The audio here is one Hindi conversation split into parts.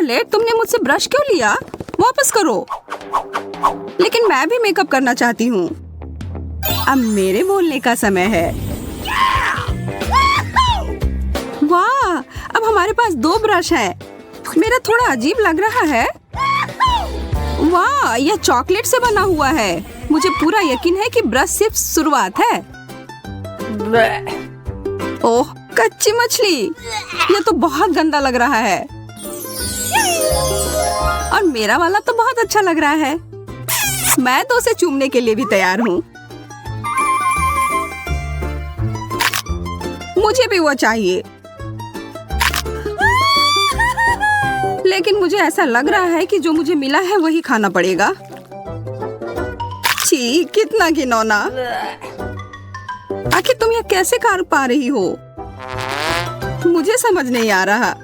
शार्लेट, तुमने मुझसे ब्रश क्यों लिया? वापस करो। लेकिन मैं भी मेकअप करना चाहती हूँ। अब मेरे बोलने का समय है। वाह, अब हमारे पास 2 ब्रश हैं। मेरा थोड़ा अजीब लग रहा है। वाह, यह चॉकलेट से बना हुआ है। मुझे पूरा यकीन है कि ब्रश सिर्फ शुरुआत है। ओह, कच्ची मछली। यह तो बहुत गंदा लग रहा है। और मेरा वाला तो बहुत अच्छा लग रहा है। मैं तो उसे चूमने के लिए भी तैयार हूँ। मुझे भी वो चाहिए। लेकिन मुझे ऐसा लग रहा है कि जो मुझे मिला है वही खाना पड़ेगा। छी, कितना घिनौना। आखिर तुम यह कैसे कर पा रही हो? मुझे समझ नहीं आ रहा।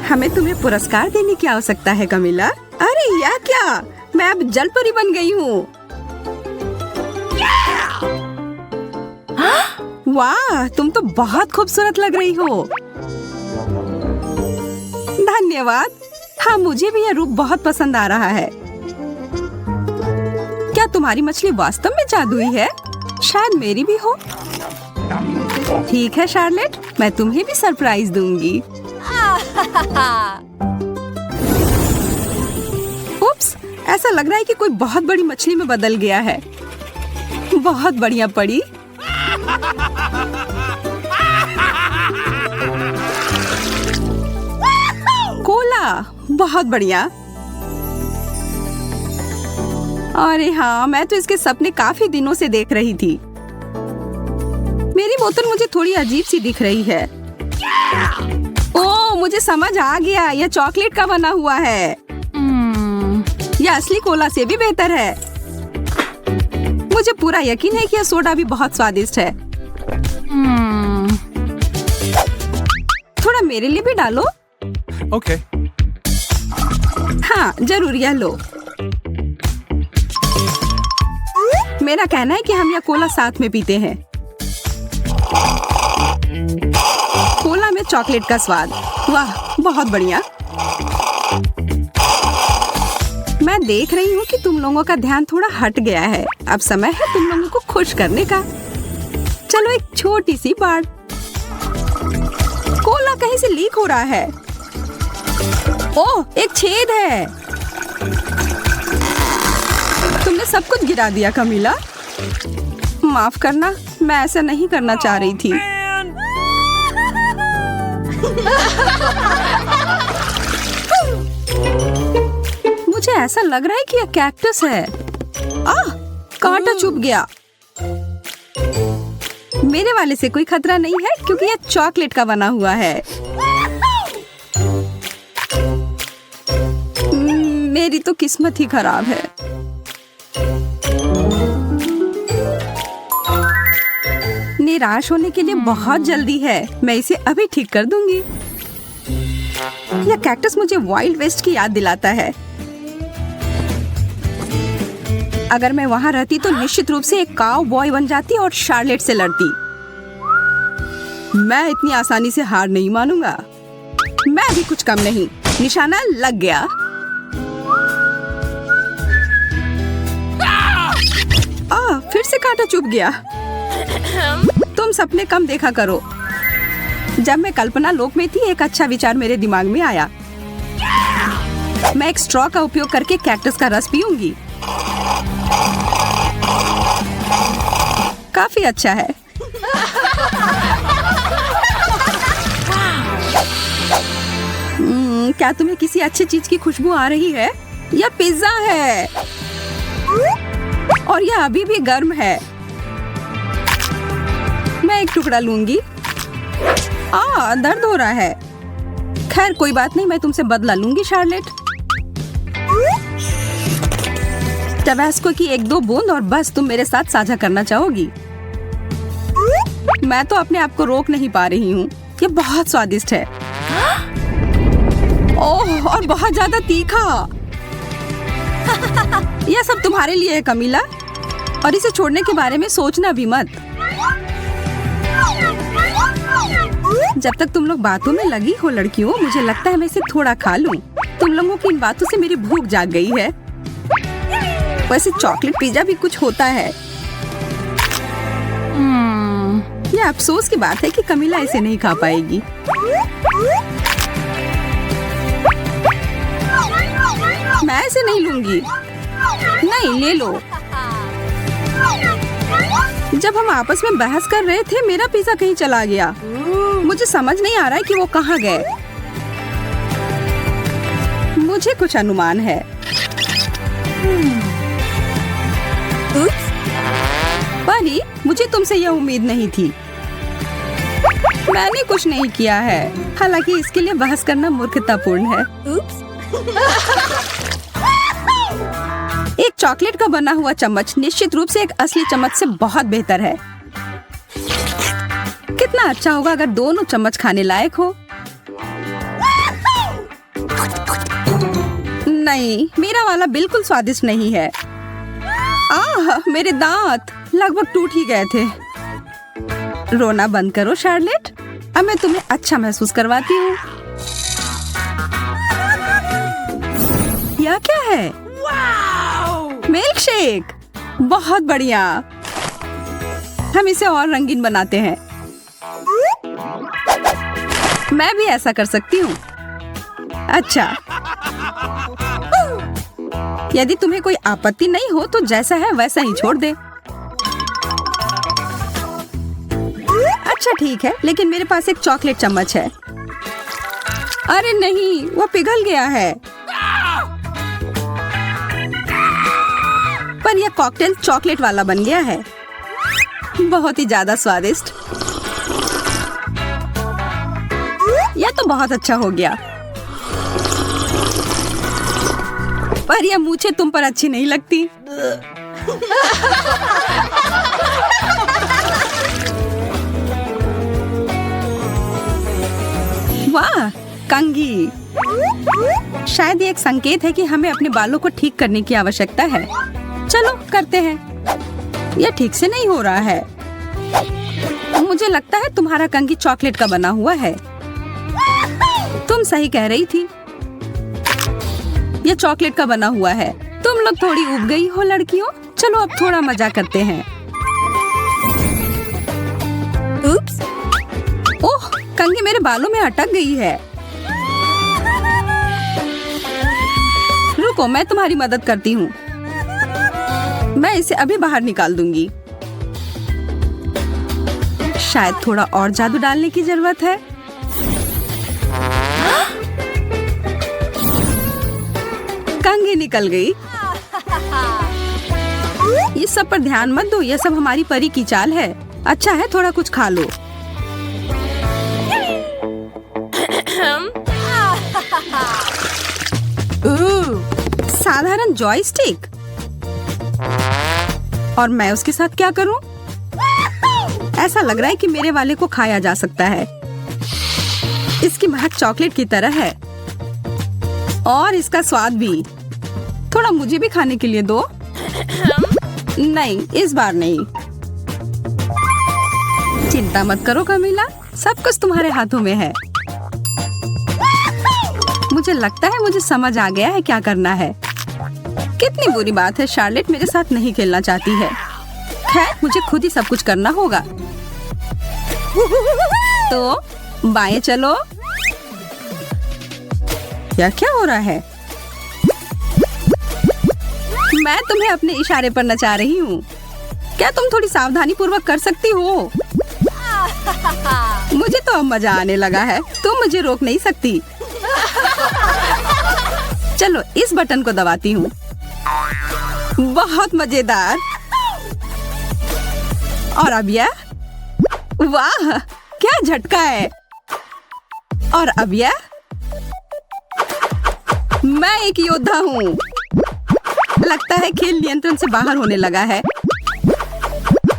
हमें तुम्हें पुरस्कार देने की आवश्यकता है कमिला। अरे यह क्या, मैं अब जल परी बन गई हूँ। वाह, तुम तो बहुत खूबसूरत लग रही हो। धन्यवाद। हाँ, मुझे भी यह रूप बहुत पसंद आ रहा है। क्या तुम्हारी मछली वास्तव में जादुई है? शायद मेरी भी हो। ठीक है शार्लेट, मैं तुम्हें भी सरप्राइज दूंगी। उप्स, ऐसा लग रहा है कि कोई बहुत बड़ी मछली में बदल गया है। बहुत बढ़िया पड़ी। कोला, बहुत बढ़िया। अरे हाँ, मैं तो इसके सपने काफी दिनों से देख रही थी। मेरी बोतल मुझे थोड़ी अजीब सी दिख रही है। ओह, मुझे समझ आ गया, यह चॉकलेट का बना हुआ है। यह असली कोला से भी बेहतर है। मुझे पूरा यकीन है कि यह सोडा भी बहुत स्वादिष्ट है। थोड़ा मेरे लिए भी डालो। ओके। हाँ, जरूर, यह लो। मेरा कहना है कि हम यह कोला साथ में पीते हैं। कोला में चॉकलेट का स्वाद। वाह, बहुत बढ़िया। मैं देख रही हूँ कि तुम लोगों का ध्यान थोड़ा हट गया है। अब समय है तुम लोगों को खुश करने का। चलो एक छोटी सी बात। कोला कहीं से लीक हो रहा है। ओह, एक छेद है। तुमने सब कुछ गिरा दिया कमिला। माफ करना, मैं ऐसा नहीं करना चाह रही थी। मुझे ऐसा लग रहा है कि यह कैक्टस है। आह, कांटा चुभ गया। मेरे वाले से कोई खतरा नहीं है क्योंकि यह चॉकलेट का बना हुआ है। मेरी तो किस्मत ही खराब है। निराश होने के लिए बहुत जल्दी है। मैं इसे अभी ठीक कर दूंगी। यह कैक्टस मुझे वाइल्ड वेस्ट की याद दिलाता है। अगर मैं वहां रहती तो निश्चित रूप से एक काउ बॉय बन जाती और शार्लेट से लड़ती। मैं इतनी आसानी से हार नहीं मानूंगा। मैं भी कुछ कम नहीं। निशाना लग गया। फिर से कांटा चुभ गया। तुम सपने कम देखा करो। जब मैं कल्पना लोक में थी, एक अच्छा विचार मेरे दिमाग में आया। मैं एक स्ट्रॉ का उपयोग करके कैक्टस का रस पीऊंगी। काफी अच्छा है। क्या तुम्हें किसी अच्छी चीज की खुशबू आ रही है? यह पिज्जा है और यह अभी भी गर्म है। मैं एक टुकड़ा लूंगी। दर्द हो रहा है। खैर कोई बात नहीं, मैं तुमसे बदला लूंगी शार्लेट। टबास्को की 1-2 बूंद और बस तुम मेरे साथ साझा करना चाहोगी। मैं तो अपने आप को रोक नहीं पा रही हूँ। ये बहुत स्वादिष्ट है। ओह, और बहुत ज्यादा तीखा। यह सब तुम्हारे लिए है कमिला, और इसे छोड़ने के बारे में सोचना भी मत। जब तक तुम लोग बातों में लगी हो लड़कियों, मुझे लगता है मैं इसे थोड़ा खा लूं। तुम लोगों की इन बातों से मेरी भूख जाग गई है। वैसे चॉकलेट पिज्जा भी कुछ होता है। यह अफसोस की बात है कि कमीला इसे नहीं खा पाएगी। मैं इसे नहीं लूंगी। नहीं, ले लो। जब हम आपस में बहस कर रहे थे, मेरा पिज्जा कहीं चला गया। मुझे समझ नहीं आ रहा है कि वो कहाँ गए। मुझे कुछ अनुमान है। परी, मुझे तुमसे यह उम्मीद नहीं थी। मैंने कुछ नहीं किया है, हालांकि इसके लिए बहस करना मूर्खतापूर्ण है। एक चॉकलेट का बना हुआ चम्मच निश्चित रूप से एक असली चम्मच से बहुत बेहतर है। कितना अच्छा होगा अगर दोनों चम्मच खाने लायक हो। नहीं, मेरा वाला बिल्कुल स्वादिष्ट नहीं है। मेरे दांत लगभग टूट ही गए थे। रोना बंद करो शार्लेट, अब मैं तुम्हें अच्छा महसूस करवाती हूँ। यह क्या है? मिल्क शेक, बहुत बढ़िया। हम इसे और रंगीन बनाते हैं। मैं भी ऐसा कर सकती हूँ। अच्छा, यदि तुम्हें कोई आपत्ति नहीं हो तो जैसा है वैसा ही छोड़ दे। अच्छा ठीक है, लेकिन मेरे पास एक चॉकलेट चम्मच है। अरे नहीं, वो पिघल गया है। पर यह कॉकटेल चॉकलेट वाला बन गया है। बहुत ही ज्यादा स्वादिष्ट। यह तो बहुत अच्छा हो गया। पर यह मूछें तुम पर अच्छी नहीं लगती। वाह, कंघी। शायद ये एक संकेत है कि हमें अपने बालों को ठीक करने की आवश्यकता है। चलो करते हैं। यह ठीक से नहीं हो रहा है। मुझे लगता है तुम्हारा कंघी चॉकलेट का बना हुआ है। तुम सही कह रही थी, यह चॉकलेट का बना हुआ है। तुम लोग थोड़ी उब गई हो लड़कियों। चलो अब थोड़ा मजा करते हैं। उप्स, ओह, कंघी मेरे बालों में अटक गई है। रुको, मैं तुम्हारी मदद करती हूँ। मैं इसे अभी बाहर निकाल दूंगी। शायद थोड़ा और जादू डालने की जरूरत है। कंघी निकल गई। ये सब पर ध्यान मत दो, ये सब हमारी परी की चाल है। अच्छा है, थोड़ा कुछ खा लो। साधारण जॉयस्टिक। और मैं उसके साथ क्या करूं? ऐसा लग रहा है कि मेरे वाले को खाया जा सकता है। इसकी महक चॉकलेट की तरह है और इसका स्वाद भी। थोड़ा मुझे भी खाने के लिए दो। नहीं, इस बार नहीं। चिंता मत करो कमीला, सब कुछ तुम्हारे हाथों में है। मुझे लगता है मुझे समझ आ गया है क्या करना है। कितनी बुरी बात है, शार्लेट मेरे साथ नहीं खेलना चाहती है। खैर, मुझे खुद ही सब कुछ करना होगा। तो बाएं चलो। यह क्या हो रहा है? मैं तुम्हें अपने इशारे पर नचा रही हूँ। क्या तुम थोड़ी सावधानी पूर्वक कर सकती हो? मुझे तो अब मजा आने लगा है। तुम मुझे रोक नहीं सकती। चलो इस बटन को दबाती हूँ। बहुत मजेदार। और अब यह, वाह क्या झटका है। और अब यह, मैं एक योद्धा हूँ। लगता है खेल नियंत्रण से बाहर होने लगा है।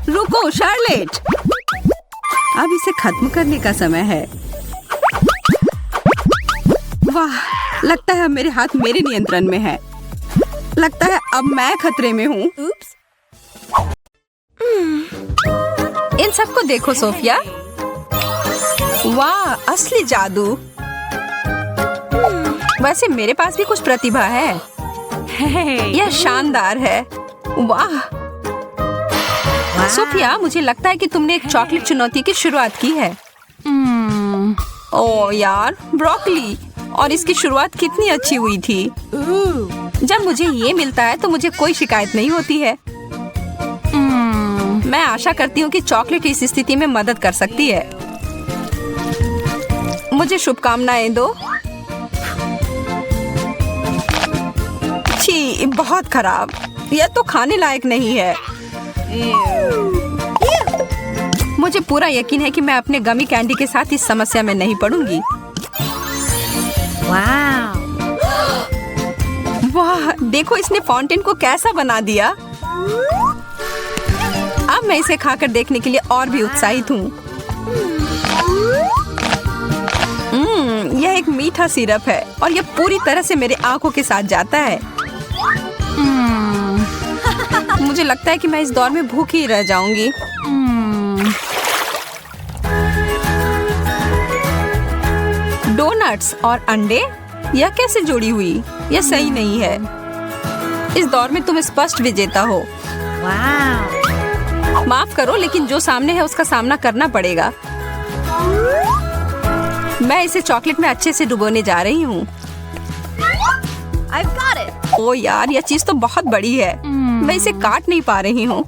रुको शार्लेट, अब इसे खत्म करने का समय है। वाह, लगता है अब मेरे हाथ मेरे नियंत्रण में है। लगता है अब मैं खतरे में हूँ। इन सबको देखो सोफिया। वाह, असली जादू। वैसे मेरे पास भी कुछ प्रतिभा है। यह शानदार है। वाह सोफिया, मुझे लगता है कि तुमने एक चॉकलेट चुनौती की शुरुआत की है। ओह यार, ब्रोकली, और इसकी शुरुआत कितनी अच्छी हुई थी। जब मुझे ये मिलता है तो मुझे कोई शिकायत नहीं होती है। मैं आशा करती हूँ कि चॉकलेट इस स्थिति में मदद कर सकती है। मुझे शुभकामनाएं दो। छी, बहुत खराब। यह तो खाने लायक नहीं है। मुझे पूरा यकीन है कि मैं अपने गमी कैंडी के साथ इस समस्या में नहीं पड़ूंगी। वाह, देखो इसने फाउंटेन को कैसा बना दिया। अब मैं इसे खाकर देखने के लिए और भी उत्साहित हूँ। यह एक मीठा सिरप है और यह पूरी तरह से मेरे आंखों के साथ जाता है। मुझे लगता है कि मैं इस दौर में भूखी ही रह जाऊंगी। डोनट्स और अंडे, यह कैसे जुड़ी हुई? यह सही नहीं है। इस दौर में तुम स्पष्ट विजेता हो। माफ करो, लेकिन जो सामने है उसका सामना करना पड़ेगा। मैं इसे चॉकलेट में अच्छे से डुबोने जा रही हूँ। ओ यार, यह चीज तो बहुत बड़ी है। मैं इसे काट नहीं पा रही हूँ।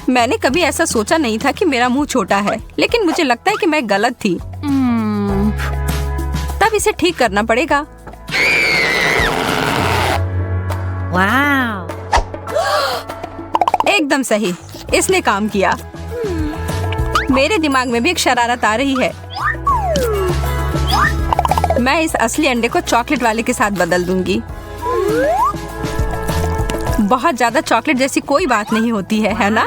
मैंने कभी ऐसा सोचा नहीं था कि मेरा मुंह छोटा है, लेकिन मुझे लगता है कि मैं गलत थी। तब इसे ठीक करना पड़ेगा। एकदम सही, इसने काम किया। मेरे दिमाग में भी एक शरारत आ रही है। मैं इस असली अंडे को चॉकलेट वाले के साथ बदल दूंगी। बहुत ज्यादा चॉकलेट जैसी कोई बात नहीं होती है ना?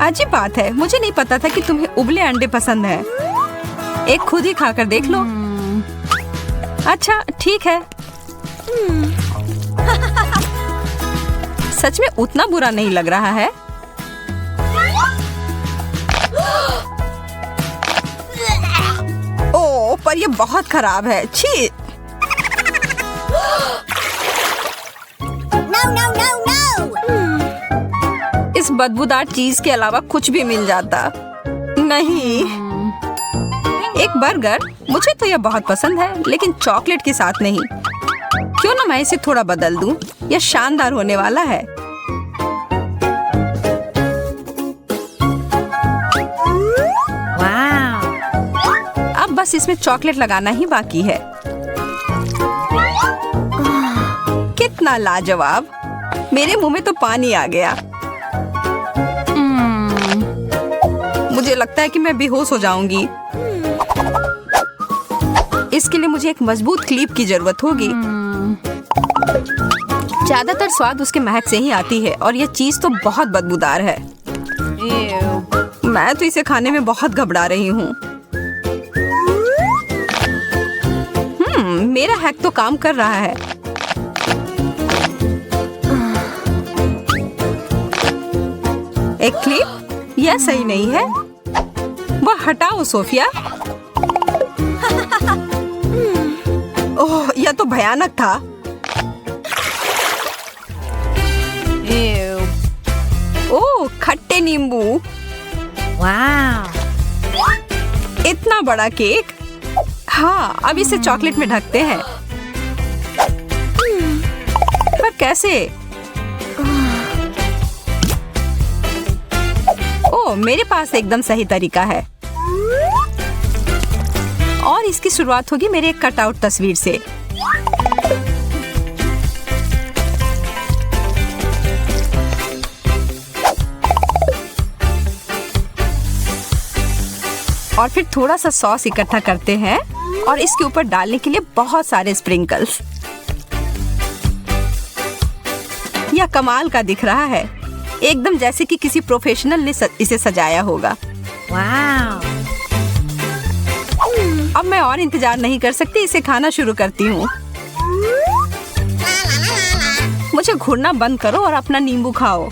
अजीब बात है, मुझे नहीं पता था कि तुम्हें उबले अंडे पसंद है। एक खुद ही खाकर देख लो। अच्छा ठीक है। सच में उतना बुरा नहीं लग रहा है। ओह, पर यह बहुत खराब है। छी। इस बदबूदार चीज के अलावा कुछ भी मिल जाता। नहीं, एक बर्गर, मुझे तो यह बहुत पसंद है, लेकिन चॉकलेट के साथ नहीं। क्यों ना मैं इसे थोड़ा बदल दूं? यह शानदार होने वाला है। अब बस इसमें चॉकलेट लगाना ही बाकी है। कितना लाजवाब। मेरे मुंह में तो पानी आ गया। मुझे लगता है कि मैं बेहोश हो जाऊंगी। इसके लिए मुझे एक मजबूत क्लिप की जरूरत होगी। ज्यादातर स्वाद उसके महक से ही आती है और यह चीज तो बहुत बदबूदार है। मैं तो इसे खाने में बहुत घबरा रही हूँ। मेरा हैक तो काम कर रहा है। एक क्लिप, यह सही नहीं है। वह हटाओ सोफिया। ओह, यह तो भयानक था। ओह, खट्टे नींबू। इतना बड़ा केक। हाँ, अब इसे चॉकलेट में ढकते हैं। पर कैसे? ओह, मेरे पास एकदम सही तरीका है। और इसकी शुरुआत होगी मेरे एक कटआउट तस्वीर से। और फिर थोड़ा सा सॉस इकट्ठा करते हैं और इसके ऊपर डालने के लिए बहुत सारे स्प्रिंकल्स। यह कमाल का दिख रहा है, एकदम जैसे कि किसी प्रोफेशनल ने इसे सजाया होगा। अब मैं और इंतजार नहीं कर सकती, इसे खाना शुरू करती हूँ। मुझे घूरना बंद करो और अपना नींबू खाओ।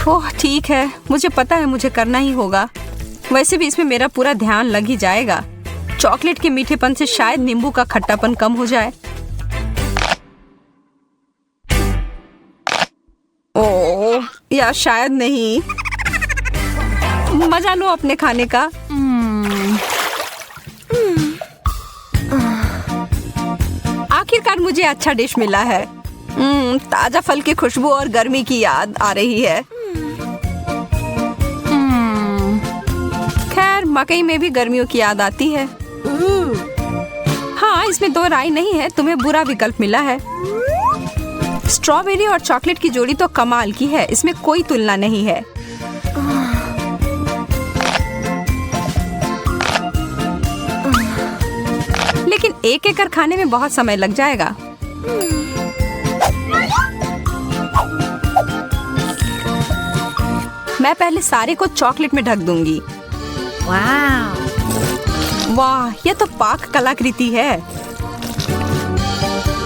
ओह ठीक है, मुझे पता है मुझे करना ही होगा। वैसे भी इसमें मेरा पूरा ध्यान लग ही जाएगा। चॉकलेट के मीठेपन से शायद नींबू का खट्टापन कम हो जाए। ओह या शायद नहीं। मजा लो अपने खाने का। आखिरकार मुझे अच्छा डिश मिला है। ताजा फल की खुशबू और गर्मी की याद आ रही है। खैर मकई में भी गर्मियों की याद आती है। हाँ इसमें दो राय नहीं है, तुम्हें बुरा विकल्प मिला है। स्ट्रॉबेरी और चॉकलेट की जोड़ी तो कमाल की है, इसमें कोई तुलना नहीं है। लेकिन एक एक कर खाने में बहुत समय लग जाएगा। मैं पहले सारे को चॉकलेट में ढक दूंगी। वाह यह तो पाक कलाकृति है।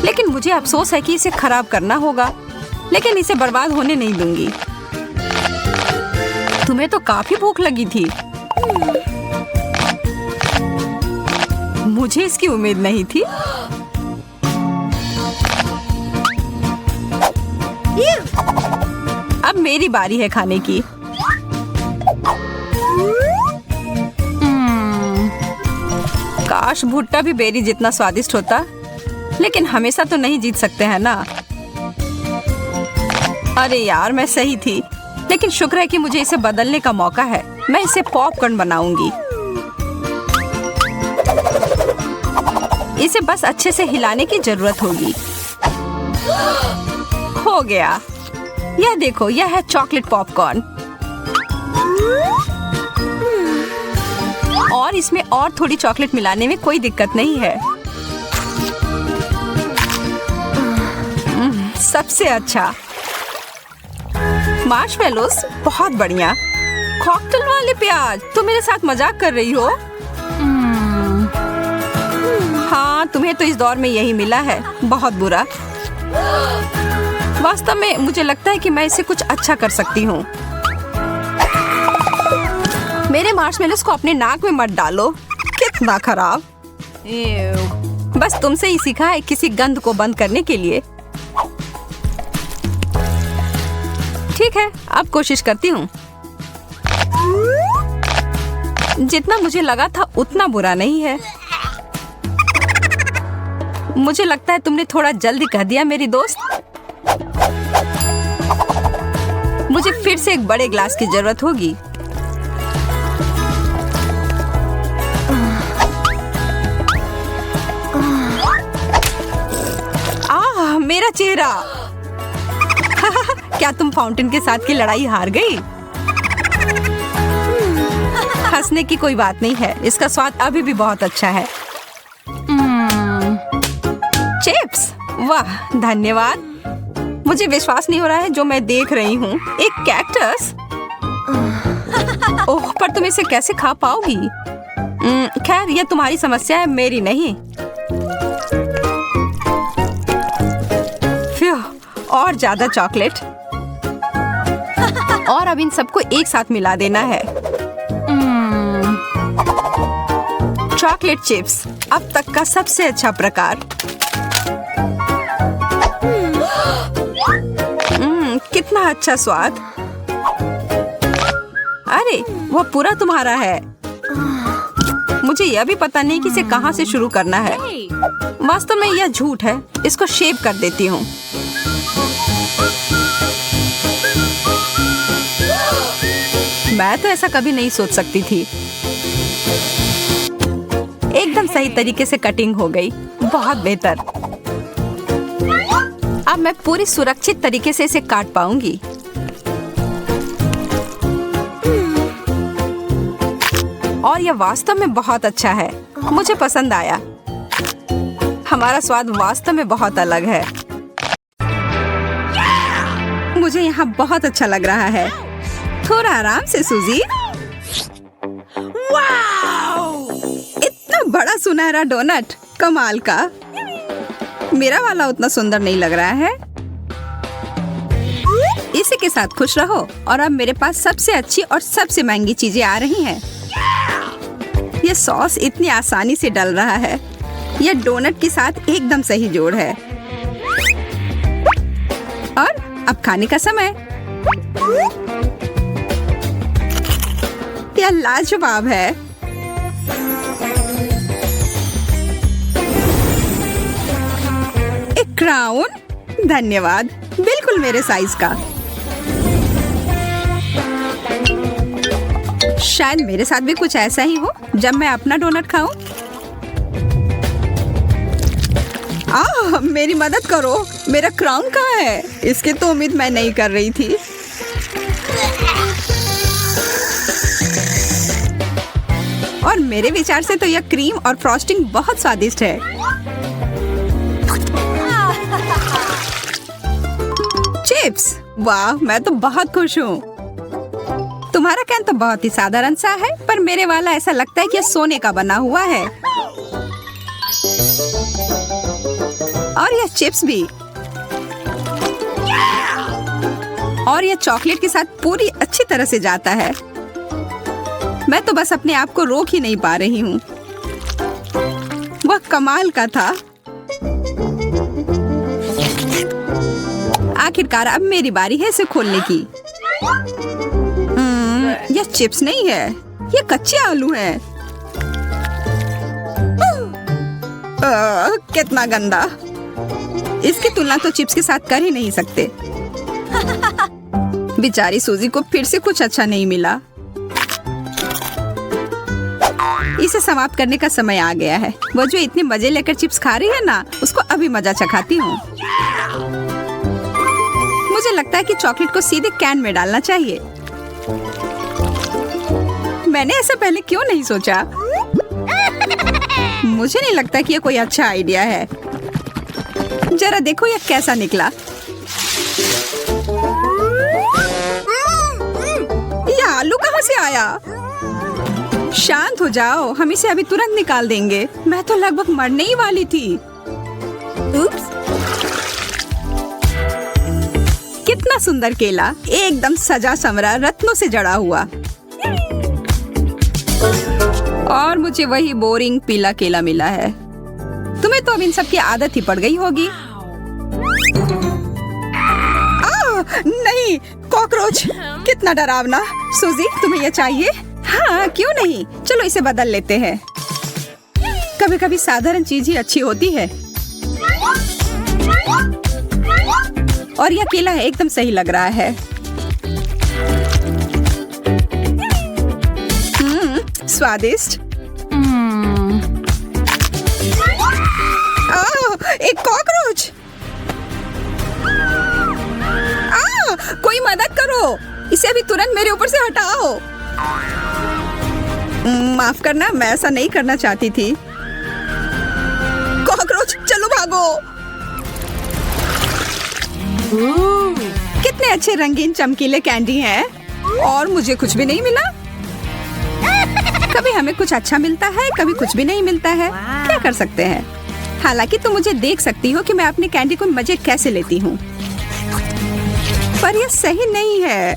लेकिन मुझे अफसोस है कि इसे खराब करना होगा, लेकिन इसे बर्बाद होने नहीं दूंगी। तुम्हें तो काफी भूख लगी थी। मुझे इसकी उम्मीद नहीं थी। अब मेरी बारी है खाने की। काश भुट्टा भी बेरी जितना स्वादिष्ट होता, लेकिन हमेशा तो नहीं जीत सकते हैं ना। अरे यार मैं सही थी, लेकिन शुक्र है कि मुझे इसे बदलने का मौका है। मैं इसे पॉपकॉर्न बनाऊंगी। इसे बस अच्छे से हिलाने की जरूरत होगी। हो गया। यह देखो, यह है चॉकलेट पॉपकॉर्न। और इसमें और थोड़ी चॉकलेट मिलाने में कोई दिक्कत नहीं है। सबसे अच्छा। मार्शमेलोस बहुत बढ़िया। कॉकटेल वाले प्याज, तुम मेरे साथ मजाक कर रही हो? हाँ तुम्हें तो इस दौर में यही मिला है। बहुत बुरा। वास्तव में मुझे लगता है कि मैं इसे कुछ अच्छा कर सकती हूँ। मेरे मार्शमेलोस को अपने नाक में मत डालो। कितना खराब। बस तुमसे ही सीखा है किसी गंध को बंद करने के लिए। ठीक है, अब कोशिश करती हूँ। जितना मुझे लगा था उतना बुरा नहीं है। मुझे लगता है तुमने थोड़ा जल्दी कह दिया मेरी दोस्त। मुझे फिर से एक बड़े ग्लास की जरूरत होगी। मेरा चेहरा। क्या तुम फाउंटेन के साथ की लड़ाई हार गई? हंसने की कोई बात नहीं है, इसका स्वाद अभी भी बहुत अच्छा है। चिप्स, वाह धन्यवाद। मुझे विश्वास नहीं हो रहा है जो मैं देख रही हूँ। एक कैक्टस। ओह, पर तुम इसे कैसे खा पाओगी? खैर यह तुम्हारी समस्या है, मेरी नहीं। और ज्यादा चॉकलेट। और अब इन सबको एक साथ मिला देना है। चॉकलेट चिप्स अब तक का सबसे अच्छा प्रकार। कितना अच्छा स्वाद। अरे वो पूरा तुम्हारा है। मुझे यह भी पता नहीं कि इसे कहाँ से शुरू करना है। वास्तव में यह झूठ है। इसको शेप कर देती हूँ। मैं तो ऐसा कभी नहीं सोच सकती थी। एकदम सही तरीके से कटिंग हो गई। बहुत बेहतर। अब मैं पूरी सुरक्षित तरीके से इसे काट पाऊंगी। और यह वास्तव में बहुत अच्छा है। मुझे पसंद आया। हमारा स्वाद वास्तव में बहुत अलग है। मुझे यहाँ बहुत अच्छा लग रहा है। थोड़ा आराम से सूजी। इतना बड़ा सुनहरा डोनट, कमाल का। मेरा वाला उतना सुंदर नहीं लग रहा है। इसी के साथ खुश रहो। और अब मेरे पास सबसे अच्छी और सबसे महंगी चीजें आ रही हैं। ये सॉस इतनी आसानी से डल रहा है। यह डोनट के साथ एकदम सही जोड़ है। और अब खाने का समय। यह लाजवाब है। एक क्राउन, धन्यवाद, बिल्कुल मेरे साइज का। शायद मेरे साथ भी कुछ ऐसा ही हो जब मैं अपना डोनट खाऊं। मेरी मदद करो, मेरा क्राउन कहाँ है? इसकी तो उम्मीद मैं नहीं कर रही थी। और मेरे विचार से तो यह क्रीम और फ्रॉस्टिंग बहुत स्वादिष्ट है। चिप्स, वाह, मैं तो बहुत खुश हूँ। तुम्हारा कैन तो बहुत ही साधारण सा है, पर मेरे वाला ऐसा लगता है कि यह सोने का बना हुआ है। और यह चिप्स भी। और यह चॉकलेट के साथ पूरी अच्छी तरह से जाता है। मैं तो बस अपने आप को रोक ही नहीं पा रही हूँ। वह कमाल का था। आखिरकार अब मेरी बारी है इसे खोलने की। यह चिप्स नहीं है, यह कच्चे आलू है। कितना गंदा। इसकी तुलना तो चिप्स के साथ कर ही नहीं सकते। बेचारी सूजी को फिर से कुछ अच्छा नहीं मिला। इसे समाप्त करने का समय आ गया है। वो जो इतने मजे लेकर चिप्स खा रही है ना, उसको अभी मजा चखाती हूँ। मुझे लगता है कि चॉकलेट को सीधे कैन में डालना चाहिए। मैंने ऐसा पहले क्यों नहीं सोचा? मुझे नहीं लगता कि यह कोई अच्छा आइडिया है। जरा देखो यह कैसा निकला। यह आलू कहाँ से आया? शांत हो जाओ, हम इसे अभी तुरंत निकाल देंगे। मैं तो लगभग मरने ही वाली थी। उप्स। कितना सुंदर केला, एकदम सजा संवरा, रत्नों से जड़ा हुआ। और मुझे वही बोरिंग पीला केला मिला है। तुम्हें तो अब इन सब की आदत ही पड़ गई होगी। नहीं, कॉकरोच, कितना डरावना। सूजी, तुम्हें यह चाहिए? हाँ, क्यों नहीं, चलो इसे बदल लेते हैं। कभी कभी साधारण चीज ही अच्छी होती है। और यह केला एकदम सही लग रहा है। स्वादिष्ट। एक कॉकरोच। कोई मदद करो, इसे अभी तुरंत मेरे ऊपर से हटाओ। माफ करना, मैं ऐसा नहीं करना चाहती थी। कॉकरोच, चलो भागो। कितने अच्छे रंगीन चमकीले कैंडी हैं। और मुझे कुछ भी नहीं मिला। कभी हमें कुछ अच्छा मिलता है, कभी कुछ भी नहीं मिलता है। क्या कर सकते हैं? हालांकि तुम मुझे देख सकती हो कि मैं अपने कैंडी को मजे कैसे लेती हूँ। पर यह सही नहीं है।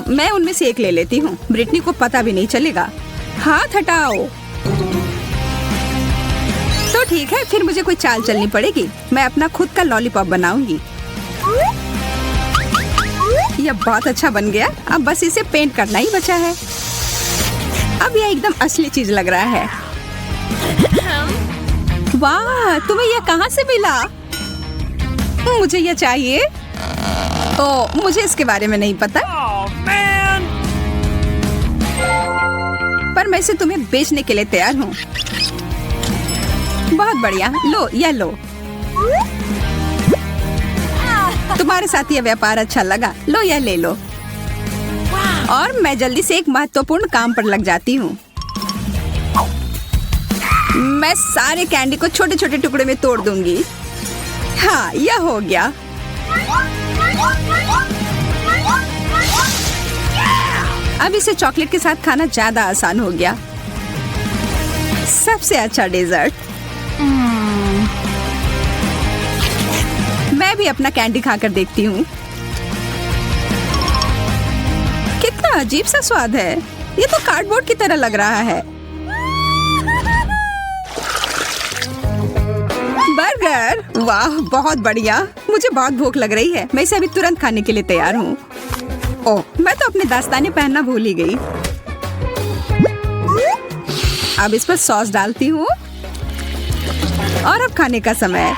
मैं उनमें से एक ले लेती हूँ। ब्रिटनी को पता भी नहीं चलेगा। हाथ हटाओ। तो ठीक है, फिर मुझे कोई चाल चलनी पड़ेगी। मैं अपना खुद का लॉलीपॉप बनाऊंगी। यह बहुत अच्छा बन गया। अब बस इसे पेंट करना ही बचा है। अब यह एकदम असली चीज लग रहा है। वाह, तुम्हें यह कहाँ से मिला? मुझे यह चाहिए। ओह, मुझे इसके बारे में नहीं पता। पर मैं इसे तुम्हें बेचने के लिए तैयार हूँ। बहुत बढ़िया, लो, यह लो। तुम्हारे साथ यह व्यापार अच्छा लगा। लो, यह ले लो। और मैं जल्दी से एक महत्वपूर्ण काम पर लग जाती हूँ। मैं सारे कैंडी को छोटे छोटे टुकड़े में तोड़ दूंगी। हाँ, यह हो गया। अब इसे चॉकलेट के साथ खाना ज्यादा आसान हो गया। सबसे अच्छा डेजर्ट। मैं मैं भी अपना कैंडी खाकर देखती हूँ। कितना अजीब सा स्वाद है, ये तो कार्डबोर्ड की तरह लग रहा है। बर्गर, वाह बहुत बढ़िया। मुझे बहुत भूख लग रही है, मैं इसे अभी तुरंत खाने के लिए तैयार हूँ। ओह, मैं तो अपने दस्ताने पहनना भूल ही गई। अब इस पर सॉस डालती हूँ और अब खाने का समय।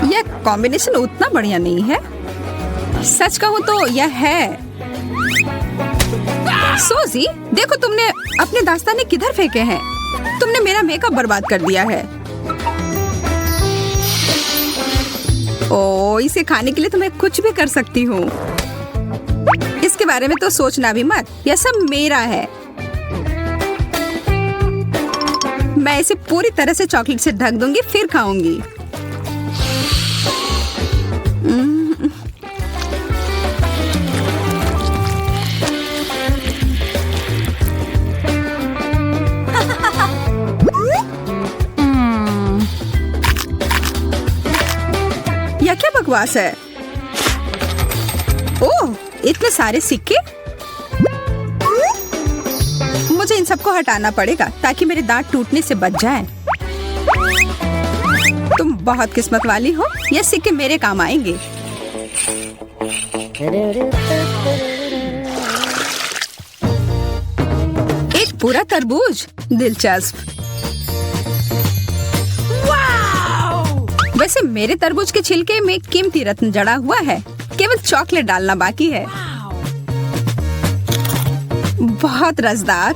यह कॉम्बिनेशन उतना बढ़िया नहीं है, सच कहूँ तो यह है। सोजी, देखो तुमने अपने दास्ताने किधर फेंके हैं? तुमने मेरा मेकअप बर्बाद कर दिया है। ओ, इसे खाने के लिए तो मैं कुछ भी कर सकती हूँ। इसके बारे में तो सोचना भी मत, यह सब मेरा है। मैं इसे पूरी तरह से चॉकलेट से ढक दूंगी, फिर खाऊंगी। यह क्या बकवास है? ओह, इतने सारे सिक्के। मुझे इन सबको हटाना पड़ेगा ताकि मेरे दांत टूटने से बच जाएं। तुम बहुत किस्मत वाली हो, ये सिक्के मेरे काम आएंगे। एक पूरा तरबूज, दिलचस्प। वैसे मेरे तरबूज के छिलके में कीमती रत्न जड़ा हुआ है, केवल चॉकलेट डालना बाकी है। बहुत रसदार।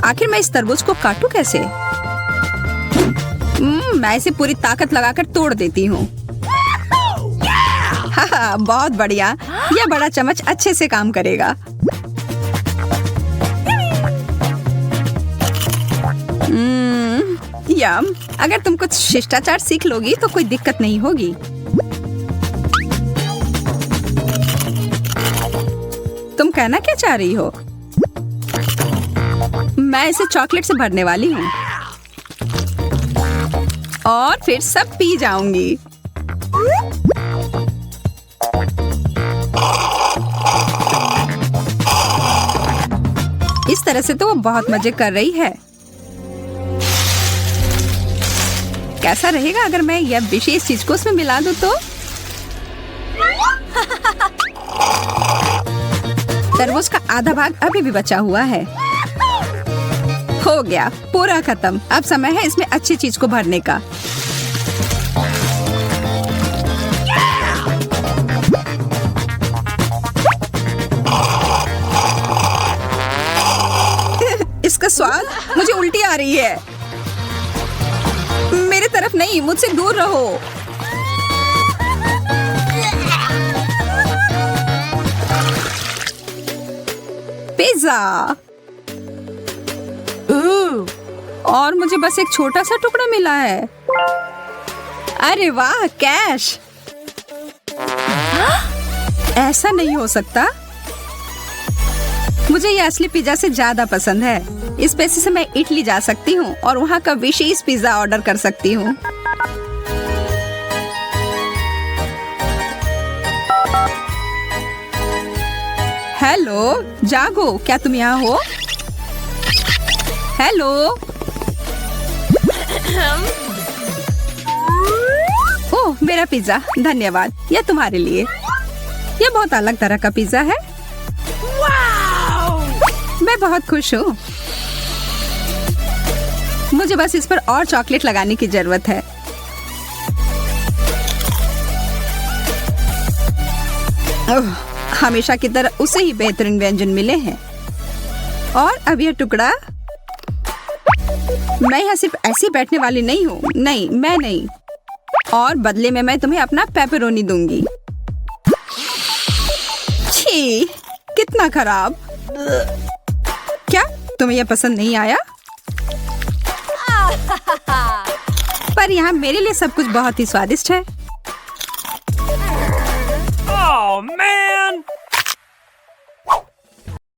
आखिर मैं इस तरबूज को काटूं कैसे? मैं इसे पूरी ताकत लगाकर तोड़ देती हूँ। हाँ, बहुत बढ़िया। यह बड़ा चम्मच अच्छे से काम करेगा। यम, अगर तुम कुछ शिष्टाचार सीख लोगी तो कोई दिक्कत नहीं होगी। तुम कहना क्या चाह रही हो? मैं इसे चॉकलेट से भरने वाली हूँ और फिर सब पी जाऊंगी। इस तरह से तो वो बहुत मजे कर रही है। कैसा रहेगा अगर मैं यह विशेष चीज को उसमें मिला दूं तो? तरबूज का आधा भाग अभी भी बचा हुआ है। हो गया, पूरा खत्म। अब समय है इसमें अच्छी चीज को भरने का। इसका स्वाद, मुझे उल्टी आ रही है। मेरे तरफ नहीं, मुझसे दूर रहो। पिज्जा। और मुझे बस एक छोटा सा टुकड़ा मिला है। अरे वाह, कैश। ऐसा नहीं हो सकता। मुझे ये असली पिज्जा से ज्यादा पसंद है। इस पैसे से मैं इटली जा सकती हूँ और वहाँ का विशेष पिज्जा ऑर्डर कर सकती हूँ। हेलो, जागो, क्या तुम यहाँ हो? हेलो। ओह, मेरा पिज्जा, धन्यवाद। यह तुम्हारे लिए। यह बहुत अलग तरह का पिज्जा है। मैं बहुत खुश हूँ। मुझे बस इस पर और चॉकलेट लगाने की जरूरत है। हमेशा की तरह उसे ही बेहतरीन व्यंजन मिले हैं। और अब यह टुकड़ा। मैं यहाँ सिर्फ ऐसी बैठने वाली नहीं हूँ। नहीं, मैं नहीं। और बदले में मैं तुम्हें अपना पेपरोनी दूंगी। छी, कितना खराब। क्या तुम्हें यह पसंद नहीं आया? पर यहाँ मेरे लिए सब कुछ बहुत ही स्वादिष्ट है। Oh, man!